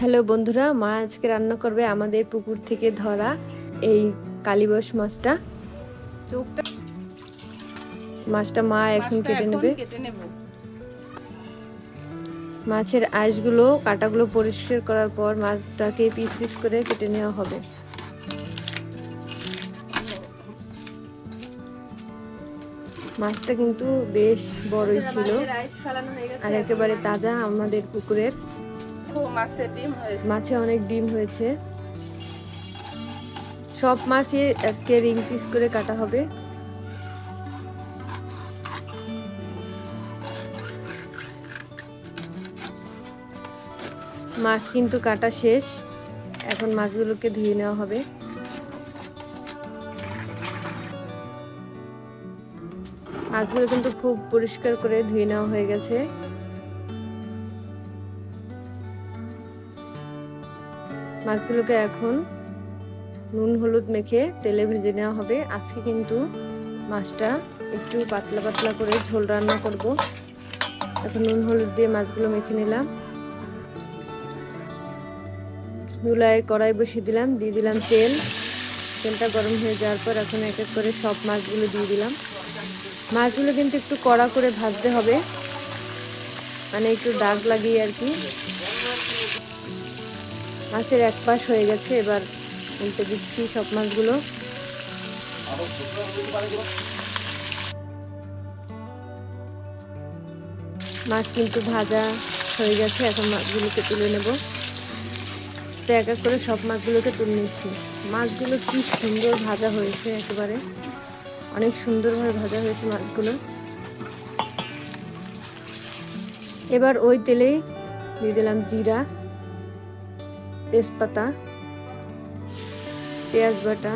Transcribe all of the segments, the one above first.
Hello বন্ধুরা, মা আজকে রান্না করবে আমাদের পুকুর থেকে ধরা এই কালীবাউস মাছটা। মাছটা মা এখন কেটে নেবে। মাছের আঁশগুলো কাঁটাগুলো পরিষ্কার করার পর মাছটাকে পিস পিস করে কেটে নেওয়া হবে। মাছটা কিন্তু বেশ বড়ই ছিল আর একেবারে তাজা আমাদের পুকুরের। মাছে অনেক ডিম হয়েছে। সব মাছই আজকে রিং পিস করে কাটা হবে। মাছ কিন্তু কাটা শেষ, এখন মাছগুলোকে ধুয়ে নেওয়া হবে। মাছগুলো কিন্তু খুব পরিষ্কার করে ধুয়ে নেওয়া হয়ে গেছে। মাছগুলোকে এখন নুন হলুদ মেখে তেলে ভেজে নেওয়া হবে। আজকে কিন্তু মাছটা একটু পাতলা পাতলা করে ঝোল রান্না করব। এখন নুন হলুদ দিয়ে মাছগুলো মেখে নিলাম। চুলায় কড়াই বসিয়ে দিলাম, দিয়ে দিলাম তেল। তেলটা গরম হয়ে যাওয়ার পর এখন এক এক করে সব মাছগুলো দিয়ে দিলাম। মাছগুলো কিন্তু একটু কড়া করে ভাজতে হবে, মানে একটু দাগ লাগিয়ে আর কি। মাছের এক পাশ হয়ে গেছে, এবার উল্টে দিচ্ছি সব মাছগুলো। মাছ কিন্তু ভাজা হয়ে গেছে, এখন মাছগুলোকে তুলে নেব। তো এক এক করে সব মাছগুলোকে তুলে নিচ্ছি। মাছগুলো কি সুন্দর ভাজা হয়েছে, একেবারে অনেক সুন্দরভাবে ভাজা হয়েছে মাছগুলো। এবার ওই তেলেই দিয়ে দিলাম জিরা, তেজপাতা, পেঁয়াজ বাটা,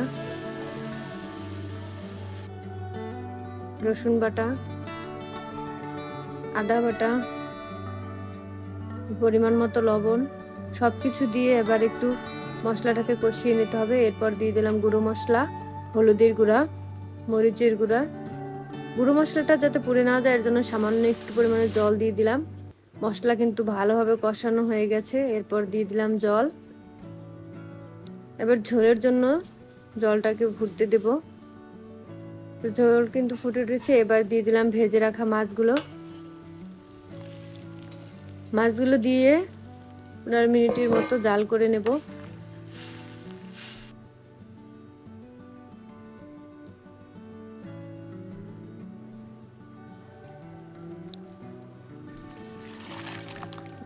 রসুন বাটা, আদা বাটা, পরিমাণ মতো লবণ, সবকিছু দিয়ে এবার একটু মশলাটাকে কষিয়ে নিতে হবে। এরপর দিয়ে দিলাম গুঁড়ো মশলা, হলুদের গুঁড়া, মরিচের গুঁড়া। গুঁড়ো মশলাটা যাতে পুড়ে না যায় এর জন্য সামান্য একটু পরিমাণে জল দিয়ে দিলাম। মশলা কিন্তু ভালোভাবে কষানো হয়ে গেছে। এরপর দিয়ে দিলাম জল। এবার ঝোলের জন্য জলটাকে ফুটতে দেব। তো ঝোল কিন্তু ফুটে উঠেছে, এবার দিয়ে দিলাম ভেজে রাখা মাছগুলো। মাছগুলো দিয়ে 15 মিনিটের মতো জাল করে নেব।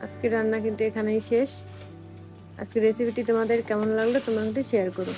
আজকের রান্না কিন্তু এখানেই শেষ। আজকের রেসিপিটি তোমাদের কেমন লাগলো তোমরা কিন্তু শেয়ার করো।